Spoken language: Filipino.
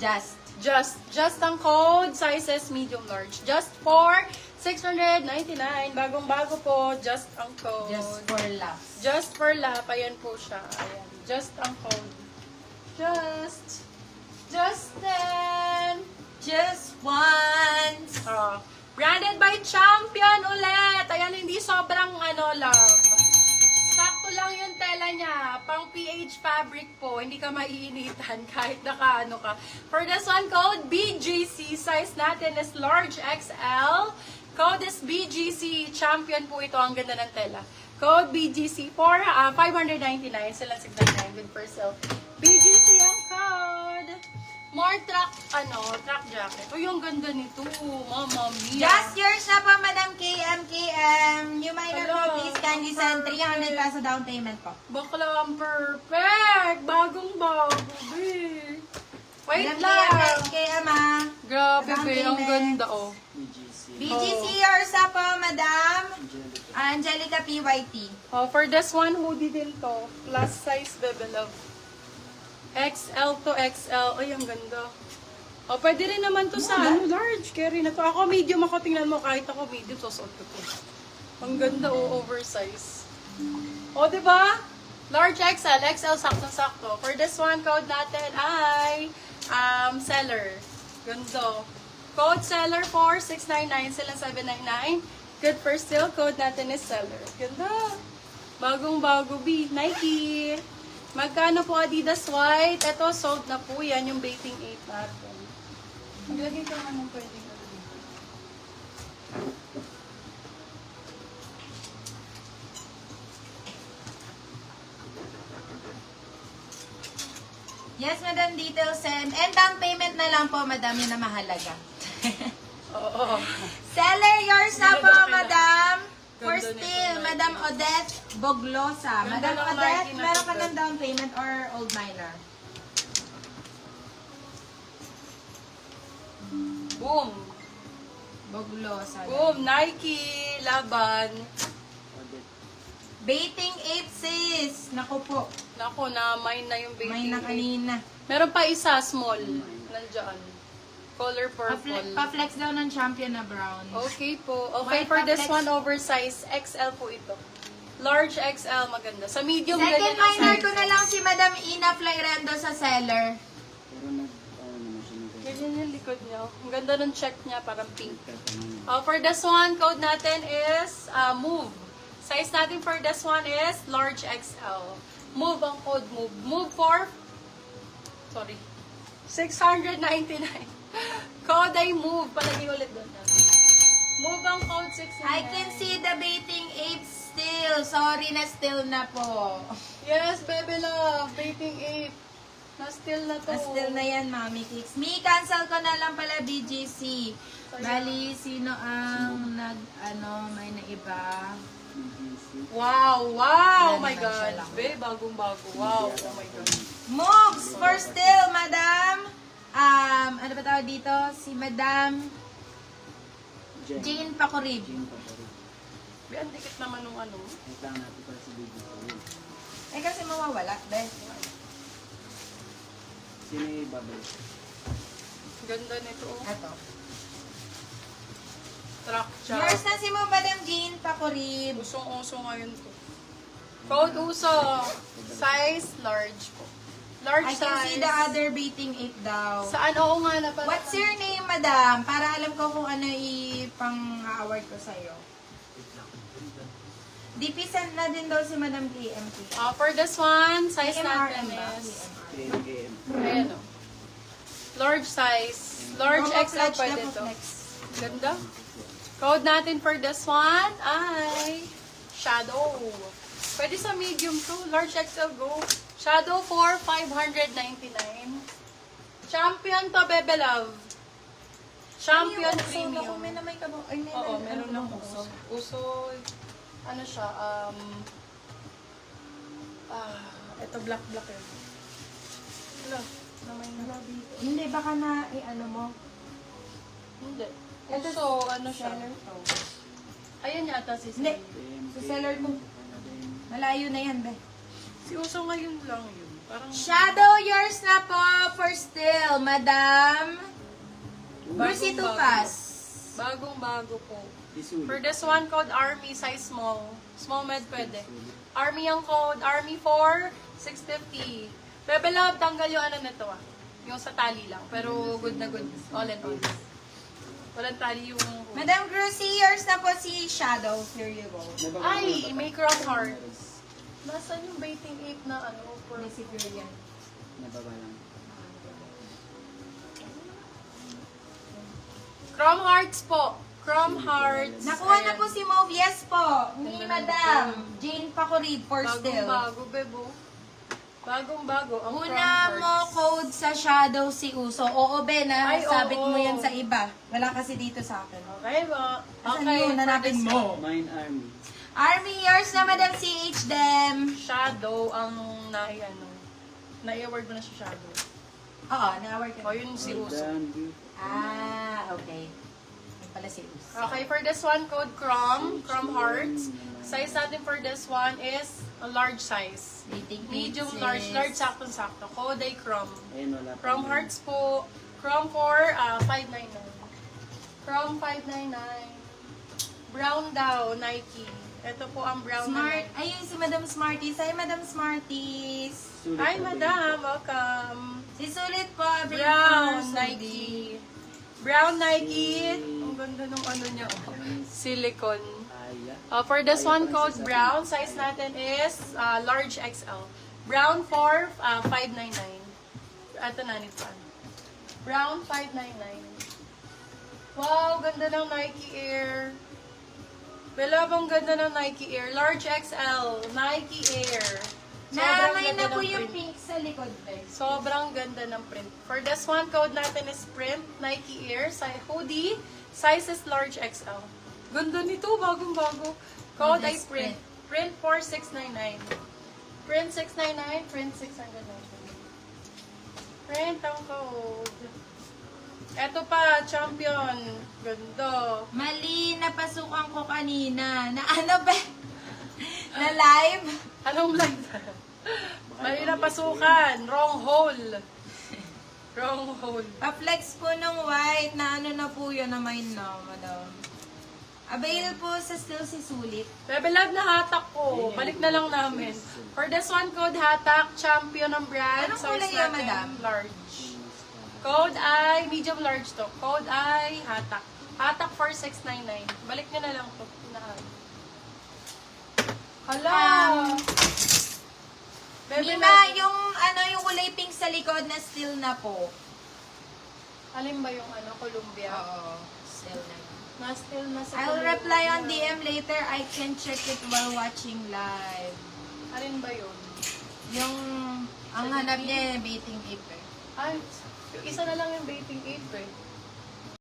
Just ang code, sizes medium large. Just for 699. Bagong-bago po, just ang code. Just for laughs. Just for lap. Ayan po siya. Ayan. Just ang code. Justin. Just once. Branded by Champion ulit. Ayan, hindi sobrang love. Sakto lang yung tela niya. Pang PH fabric po. Hindi ka maiinitan kahit naka ka. For this one, code BGC. Size natin is large XL. Code is BGC. Champion po ito. Ang ganda ng tela. Code BGC for 599. Silang 699 with Persil. BGC ang code. More truck jacket. Uy, ang ganda nito. Mama mia. Just yours na po, Madam KM. You might Hello. know, please kindly send 300 peso down payment po. Bakla ang perfect. Bagong-bago, be. Wait Madam lang. KM, Grabe, Down be. Ang payment. ganda, oh. BGC yours na po, Madam Angelica PYT. Oh, for this one, hoodie din to. Plus size, bebe love. XL to XL. Ay, ang ganda. Oh, pwede rin naman to sa large. Carry na to. Ako medium ako. Tingnan mo, kahit ako medium, susuot ko to. Ang ganda, oh, oversize. Oh, diba? Large XL. XL, sakto-sakto. For this one, code natin ay seller. Ganda. Code seller for 699. Sila 799. Good for still. Code natin is seller. Ganda. Bagong-bago, B. Nike. Magkano po Adidas White? Ito, sold na po. Yan yung Bathing 8 natin. Maglagay ka naman ng pwede ka. Yes, Madam, details send. And down payment na lang po, Madam, yun na mahalaga. Oo. Seller yours na po, Madam. For Ganda still, nito, Madam Odette Boglosa. Ganda Madam ng Odette, Nike na meron to, ka girl. ng down payment or old miner? Boom. Boglosa. Boom. Nike. Laban. Bathing 8 sis. Naku po. Naku, na-mine na yung Bathing May na 8. kanina. Meron pa isa, small. Nandyan. Color purple. Pa-flex daw ng champion na brown. Okay po. Okay, White for this pa-flex. one, oversize. XL po ito. Large XL, maganda. Sa medium, Second ganyan ang miner size. ko na lang si Madam Ina Flairendo sa seller. Ganyan yung likod niya. Ang ganda ng check niya, parang pink. For this one, code natin is move. Size natin for this one is large XL. Move ang code, move. Move for, 699. Code ay move. Palagay ulit doon. Move ang code 699. I can see the Bathing 8 still. Sorry na still na po. Yes, baby love. Bathing 8. Na-still na to. Still na yan, Mami Kicks. cancel ko na lang pala BGC. Bali, sino ang may naiba? Wow, wow, Yan my naman siya God. lang. Be, bagong-bago. Wow, oh my God. Moves for still, Madam. Ano ba tawag dito? Si Madam Jane Pacorib. Be, ang dikit naman nung ano. Eh, kasi mawawala, be. Sino yung babalik? Ganda nito. Oh. Ato. Truck Yours job. na si mo, Madam Jane Pacorib. Usong-uso ngayon to. Code uso. Size large po. Large I can size. see the other Bathing 8 daw. Saan? Oo nga na pala. What's your name, Madam? Para alam ko kung ano ipang-award ko sa'yo. DP send na din daw si Madam KMT. For this one, size natin KMRM ba? is... KM. Ayan o. Large size. Large XL pwede to. Flex. Ganda. Code natin for this one ay Shadow. Pwede sa medium to. Large XL go. Shadow for 599. Champion to, Bebe Love. Champion Premium. Ako, may namay ka ba? Ay, may Oo, namay. meron ng uso. Uso, ano siya, ito black yun. Wala, namay na. Hindi, baka na, ano mo. Hindi. Uso, ano siya. Seller to. Ayan yata si Hindi. Celine. Sa seller to. Malayo na yan, be. Si Uso ngayon lang yun. Parang Shadow, yours na po for still, Madam. Mercy to pass. bagong-bago po. Isulit. For this one, code Army, size small. Small med pwede. Army ang code, Army 4, 650. Bebe Love, tanggal yung ano nito ah. Yung sa tali lang. Pero good na good. All in all. Walang tali yung... Madam Cruzy, yours na po si Shadow. Here you go. Ay, may cross hearts. Nasaan yung baiting ape na ano? For... May secure yan. Nababa lang. Chrome hearts po. Chrome hearts. Nakuha na Ayan. po si Mauve. Yes po. Ni Madam Jane Pacorid for still. Bagong-bago, bebo. Bagong-bago. Ang Una Chrome mo hearts. code sa Shadow si Uso. Oo, Ben, Ay, sabit oo. mo yan sa iba. Wala kasi dito sa akin. Okay ba? Asan Okay. yun? Hanapin for this mo. Mine Army. Army, yours na Madam CH Dem. Shadow ang nai-award mo na siya Shadow. Oo, na-award O, ka. yun si Uso. Dandy. Okay. Yun pala si Uso. Okay, for this one, code Chrome Hearts. Size natin for this one is a large size. Medium, large, saktong-sakto. Code ay Chrome. Ayun, wala pa. Chrome Hearts po. Chrome 4, 599. Chrome 599. Brown daw, Nike. Ito po ang brown Smart. na Nike. Ayun si Madam Smarties. Hi, Madam Smarties. Sulit Hi, pa din. madam. Welcome. Si Sulit po. Brown Nike. Nike. Brown Nike. Ang ganda nung ano niya. Oh. Silicone. Aya. For this Ayaw one, pa code nagsasabi. brown. Size natin is large XL. Brown 4, 599. Ito na nito. Brown 599. Wow, ganda ng Nike Air. Beloved, ang ganda ng Nike Air. Large XL. Nike Air. Na may ganda na po ng yung print. pink sa likod. Sobrang ganda ng print. For this one, code natin is print, Nike Air, hoodie, size is large XL. Ganda nito, bagong-bago. Code ay This print. Print 4699. Print 699, print 699. Print ang code. Eto pa, champion. Ganda. Mali, napasukan ko kanina. Na ano ba? Na live? Anong live? Mali na pasukan. Wrong hole. Wrong hole. Pa-flex po ng white na ano na po yun na mine na, madam. Avail po sa still si Sulit. Bebe Love na hatak ko. Balik na lang namin. For this one, code hatak, champion ng brand. Anong kulay yan, madam? Large. Code ay, medium large to. Code ay hatak. Hatak 4699. Balik nyo na lang to. Hala! Bebe Mima, Love. yung ano yung kulay pink sa likod na still na po. Alin ba yung ano, Columbia? Oo, still na. Na-still na sa I'll Columbia. reply on DM later. I can check it while watching live. Alin ba yun? Yung, ang hanap niya, baiting ape eh. Ay, isa na lang yung baiting ape eh.